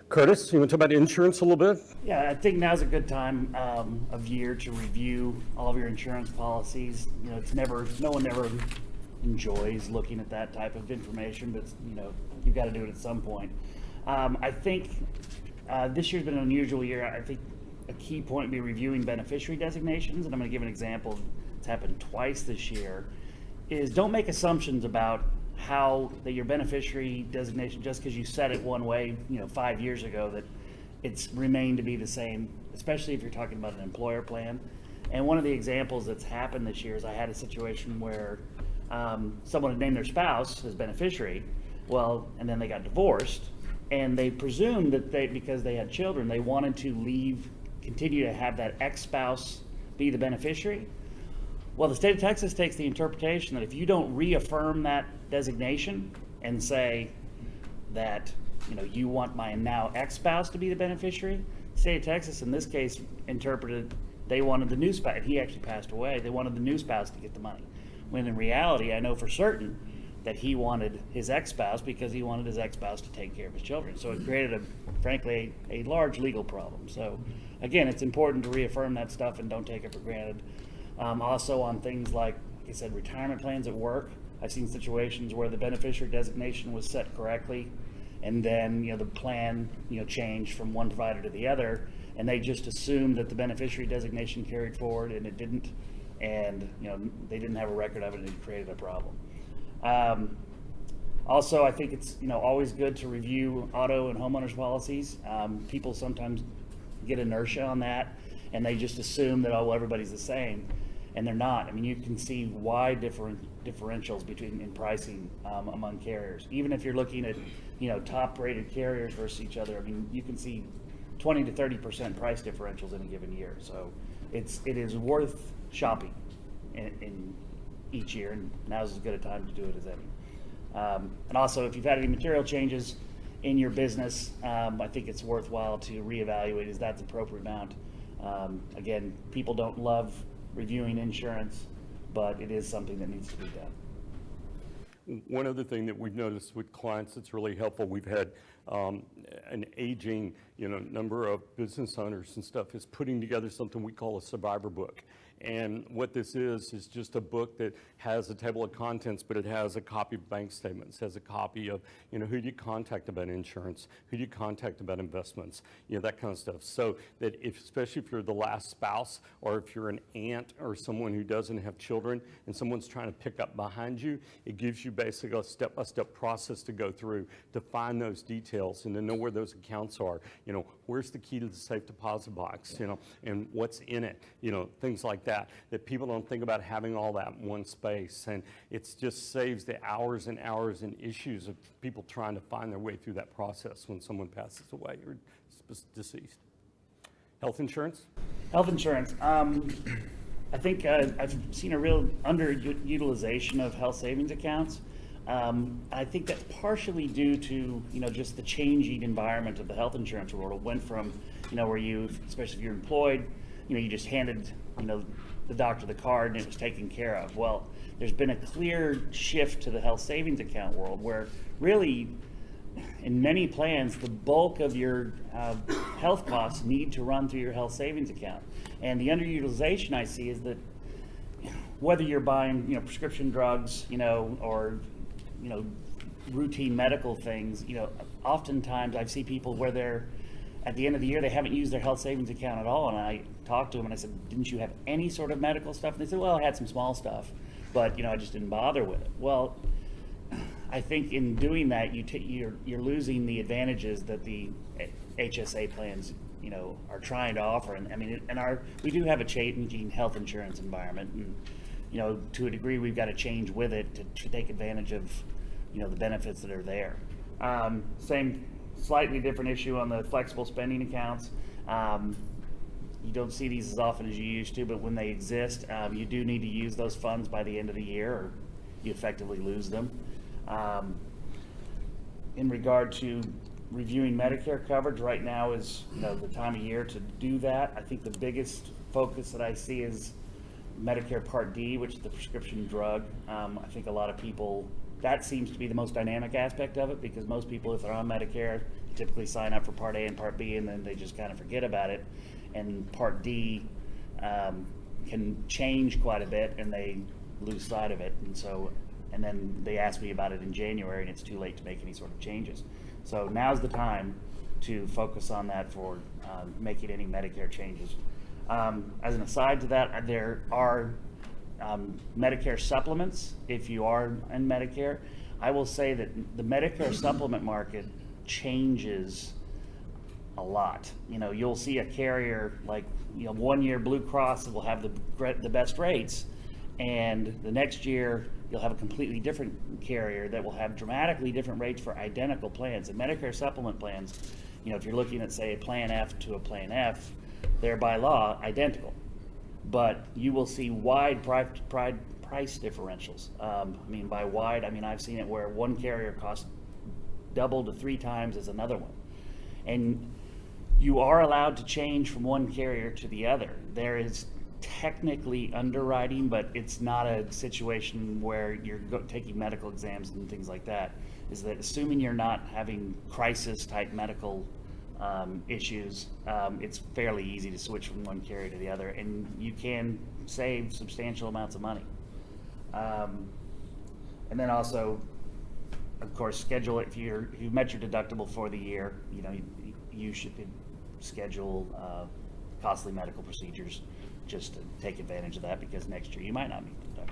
Curtis, you want to talk about insurance a little bit? Yeah, I think now's a good time of year to review all of your insurance policies. You know, no one ever enjoys looking at that type of information, but you know, you've got to do it at some point. I think this year's been an unusual year. I think a key point would be reviewing beneficiary designations, and I'm going to give an example. It's happened twice this year. Is don't make assumptions about how that your beneficiary designation, just because you said it one way, 5 years ago, that it's remained to be the same, especially if you're talking about an employer plan. And one of the examples that's happened this year is I had a situation where someone had named their spouse as beneficiary, and then they got divorced, and they presumed that because they had children, they wanted to continue to have that ex-spouse be the beneficiary. Well, the state of Texas takes the interpretation that if you don't reaffirm that designation and say that you want my now ex-spouse to be the beneficiary, the state of Texas in this case interpreted they wanted the new spouse. He actually passed away. They wanted the new spouse to get the money. When in reality, I know for certain that he wanted his ex-spouse because he wanted his ex-spouse to take care of his children. So it created, frankly, a large legal problem. So again, it's important to reaffirm that stuff and don't take it for granted. Also on things like I said, retirement plans at work, I've seen situations where the beneficiary designation was set correctly, and then the plan changed from one provider to the other, and they just assumed that the beneficiary designation carried forward, and it didn't, and they didn't have a record of it, and it created a problem. Also, I think it's always good to review auto and homeowners policies. People sometimes get inertia on that, and they just assume that everybody's the same, and they're not. I mean, you can see wide differentials in pricing among carriers. Even if you're looking at top-rated carriers versus each other, I mean, you can see 20 to 30% price differentials in a given year. So it is worth shopping in each year, and now's as good a time to do it as any. And also, if you've had any material changes in your business, I think it's worthwhile to reevaluate, is that the appropriate amount? Again, people don't love reviewing insurance, but it is something that needs to be done. One other thing that we've noticed with clients that's really helpful, we've had an aging number of business owners and stuff, is putting together something we call a survivor book. And what this is just a book that has a table of contents, but it has a copy of bank statements, has a copy of, who do you contact about insurance, who do you contact about investments, that kind of stuff. So that especially if you're the last spouse, or if you're an aunt or someone who doesn't have children and someone's trying to pick up behind you, it gives you basically a step-by-step process to go through to find those details and to know where those accounts are. Where's the key to the safe deposit box, and what's in it, things like that people don't think about having all that in one space. And it just saves the hours and hours and issues of people trying to find their way through that process when someone passes away or deceased. Health insurance? Health insurance. I think I've seen a real underutilization of health savings accounts. I think that's partially due to just the changing environment of the health insurance world. It went from where you, especially if you're employed, you just handed the doctor the card and it was taken care of. Well, there's been a clear shift to the health savings account world where really in many plans the bulk of your health costs need to run through your health savings account. And the underutilization I see is that whether you're buying prescription drugs or routine medical things, oftentimes I see people where they're at the end of the year, they haven't used their health savings account at all. And I talked to them and I said, didn't you have any sort of medical stuff? And they said, well, I had some small stuff, but I just didn't bother with it. Well, I think in doing that, you're losing the advantages that the HSA plans, are trying to offer. And I mean, we do have a changing health insurance environment, and to a degree, we've got to change with it to take advantage of, the benefits that are there. Slightly different issue on the flexible spending accounts. You don't see these as often as you used to, but when they exist, you do need to use those funds by the end of the year or you effectively lose them. In regard to reviewing Medicare coverage, right now is the time of year to do that. I think the biggest focus that I see is Medicare Part D, which is the prescription drug. I think a lot of people, that seems to be the most dynamic aspect of it, because most people, if they're on Medicare, typically sign up for Part A and Part B, and then they just kind of forget about it. And Part D can change quite a bit, and they lose sight of it. And then they ask me about it in January, and it's too late to make any sort of changes. So now's the time to focus on that for making any Medicare changes. As an aside to that, there are Medicare supplements if you are in Medicare. I will say that the Medicare supplement market changes a lot. You'll see a carrier like 1 year Blue Cross will have the best rates, and the next year you'll have a completely different carrier that will have dramatically different rates for identical plans. And Medicare supplement plans, if you're looking at, say, a Plan F to a Plan F, they're by law identical, but you will see wide price differentials. By wide, I've seen it where one carrier costs double to 3 times as another one. And you are allowed to change from one carrier to the other. There is technically underwriting, but it's not a situation where you're taking medical exams and things like that. Is that assuming you're not having crisis type medical issues, it's fairly easy to switch from one carrier to the other, and you can save substantial amounts of money. And then also, of course, schedule it. If you've met your deductible for the year, you should schedule costly medical procedures just to take advantage of that, because next year you might not meet the deductible.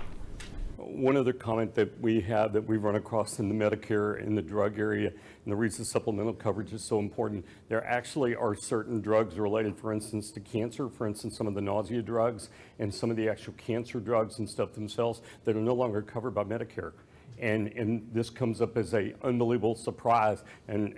One other comment that we have that we've run across in the Medicare in the drug area, and the reason supplemental coverage is so important, there actually are certain drugs related, for instance, to cancer, for instance, some of the nausea drugs and some of the actual cancer drugs and stuff themselves that are no longer covered by Medicare. And this comes up as a unbelievable surprise, and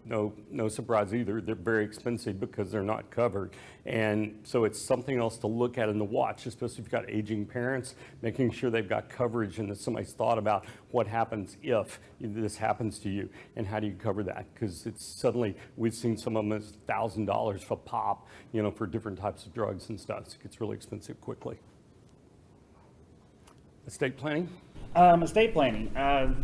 no surprise either. They're very expensive because they're not covered. And so it's something else to look at and to watch, especially if you've got aging parents, making sure they've got coverage and that somebody's thought about what happens if this happens to you and how do you cover that. Because it's suddenly, we've seen some of them as $1,000 for pop, for different types of drugs and stuff. So it gets really expensive quickly. Estate planning? Estate planning. I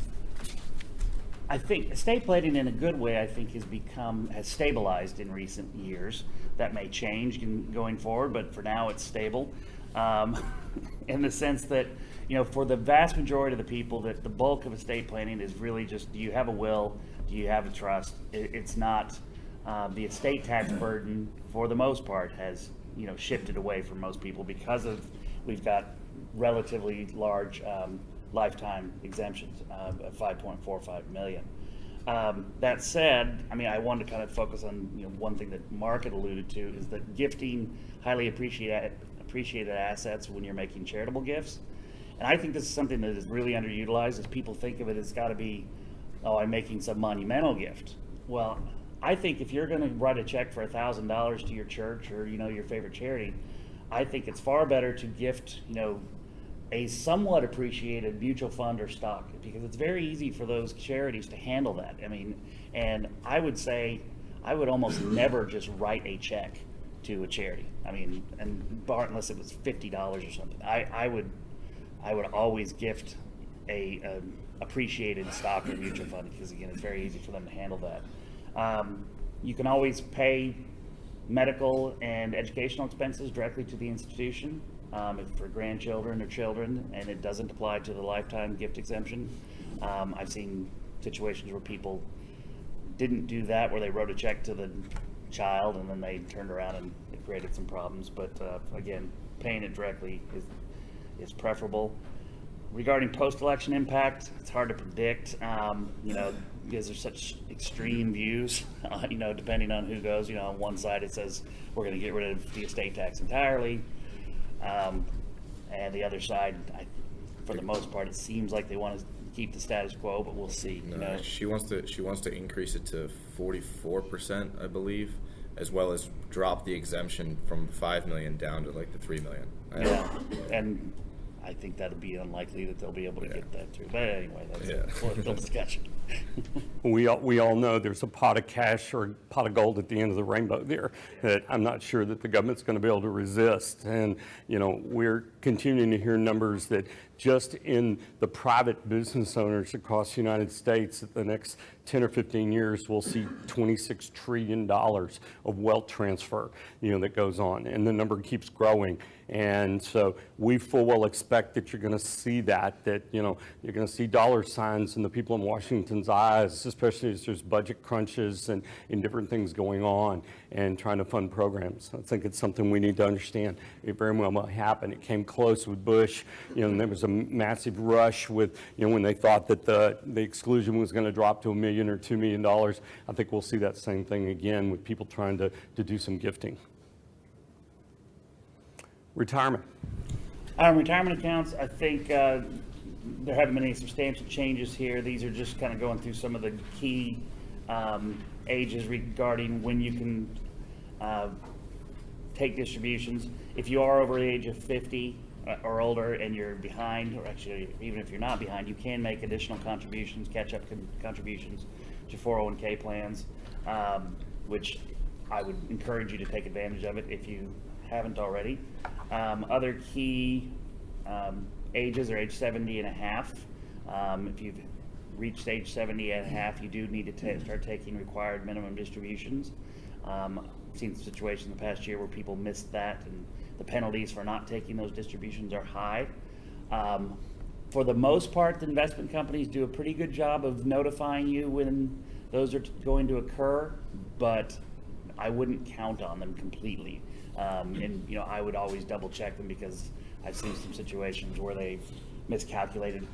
think estate planning in a good way, has stabilized in recent years. That may change going forward, but for now it's stable. In the sense that, for the vast majority of the people, that the bulk of estate planning is really just, do you have a will? Do you have a trust? It's not, the estate tax burden, for the most part, has, shifted away from most people because we've got relatively large lifetime exemptions of 5.45 million. That said, I wanted to kind of focus on one thing that Mark had alluded to, is that gifting highly appreciated assets when you're making charitable gifts. And I think this is something that is really underutilized, as people think of it as got to be, I'm making some monumental gift. Well, I think if you're going to write a check for $1,000 to your church or your favorite charity, I think it's far better to gift a somewhat appreciated mutual fund or stock, because it's very easy for those charities to handle that. And I would say I would almost never just write a check to a charity. Unless it was $50 or something. I would always gift a appreciated stock or mutual fund, because again, it's very easy for them to handle that. You can always pay medical and educational expenses directly to the institution. For grandchildren or children, and it doesn't apply to the lifetime gift exemption. I've seen situations where people didn't do that, where they wrote a check to the child and then they turned around and it created some problems. But again, paying it directly is preferable. Regarding post-election impact, it's hard to predict, because there's such extreme views, depending on who goes. On one side it says we're going to get rid of the estate tax entirely. And the other side, for the most part, it seems like they want to keep the status quo, but we'll see. No, she wants to increase it to 44%, I believe, as well as drop the exemption from 5 million down to like the 3 million. Yeah, and I think that'll be unlikely that they'll be able to get that through. But anyway, that's a political discussion. We all know there's a pot of cash or a pot of gold at the end of the rainbow there that I'm not sure that the government's going to be able to resist. And, we're continuing to hear numbers that just in the private business owners across the United States, at the next 10 or 15 years, we'll see $26 trillion of wealth transfer, that goes on. And the number keeps growing. And so we full well expect that you're going to see that you're going to see dollar signs in the people in Washington's eyes, especially as there's budget crunches and different things going on and trying to fund programs. I think it's something we need to understand. It very well might happen. It came close with Bush, and there was a massive rush with, when they thought that the exclusion was going to drop to $1 million or $2 million. I think we'll see that same thing again with people trying to do some gifting. Retirement. Retirement accounts, I think there haven't been any substantial changes here. These are just kind of going through some of the key ages regarding when you can take distributions. If you are over the age of 50 or older and you're behind, or actually even if you're not behind, you can make additional contributions, catch-up contributions to 401k plans, which I would encourage you to take advantage of it if you haven't already. Other key ages are age 70 and a half. If you've reached age 70 and a half, you do need to start taking required minimum distributions. I've seen situations in the past year where people missed that, and the penalties for not taking those distributions are high. For the most part, the investment companies do a pretty good job of notifying you when those are going to occur, but I wouldn't count on them completely. And I would always double check them because I've seen some situations where they've miscalculated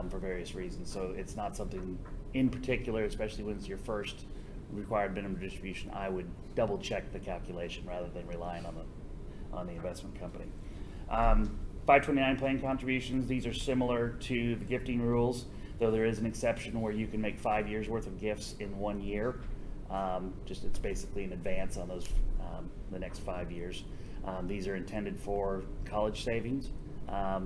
for various reasons. So it's not something in particular, especially when it's your first required minimum distribution. I would double check the calculation rather than relying on the investment company. 529 plan contributions, these are similar to the gifting rules, though there is an exception where you can make 5 years worth of gifts in 1 year. It's basically an advance on those the next 5 years. These are intended for college savings. I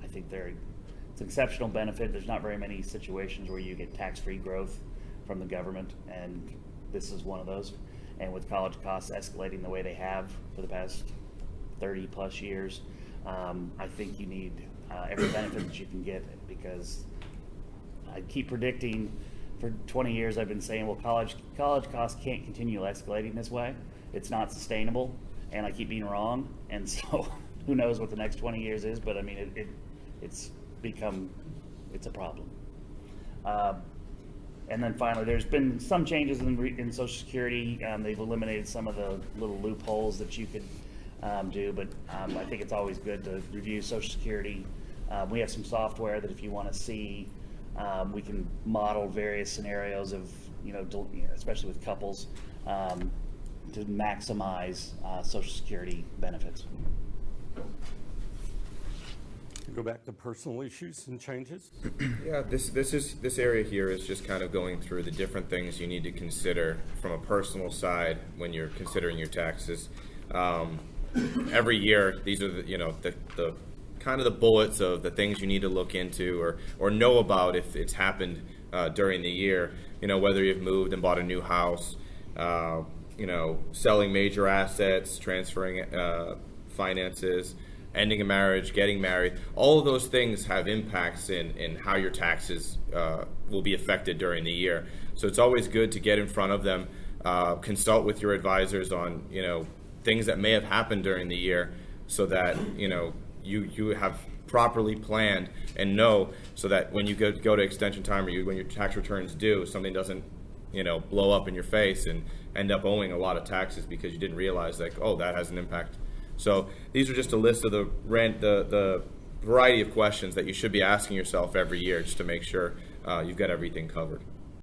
think it's an exceptional benefit. There's not very many situations where you get tax-free growth from the government, and this is one of those. And with college costs escalating the way they have for the past 30 plus years, I think you need every benefit that you can get, because I keep predicting for 20 years I've been saying, well, college costs can't continue escalating this way. It's not sustainable, and I keep being wrong. And so who knows what the next 20 years is, but I mean, it's a problem. And then finally, there's been some changes in Social Security. They've eliminated some of the little loopholes that you could do, but I think it's always good to review Social Security. We have some software that if you want to see, we can model various scenarios of, especially with couples, to maximize Social Security benefits. Go back to personal issues and changes. Yeah, this area here is just kind of going through the different things you need to consider from a personal side when you're considering your taxes. Every year, these are the kind of the bullets of the things you need to look into or know about if it's happened during the year. Whether you've moved and bought a new house, selling major assets, transferring finances, ending a marriage, getting married. All of those things have impacts in how your taxes will be affected during the year. So it's always good to get in front of them, consult with your advisors on things that may have happened during the year, so that you have properly planned and know, so that when you go to extension time or when your tax returns due, something doesn't blow up in your face and end up owing a lot of taxes because you didn't realize that has an impact. So these are just a list of the variety of questions that you should be asking yourself every year, just to make sure you've got everything covered.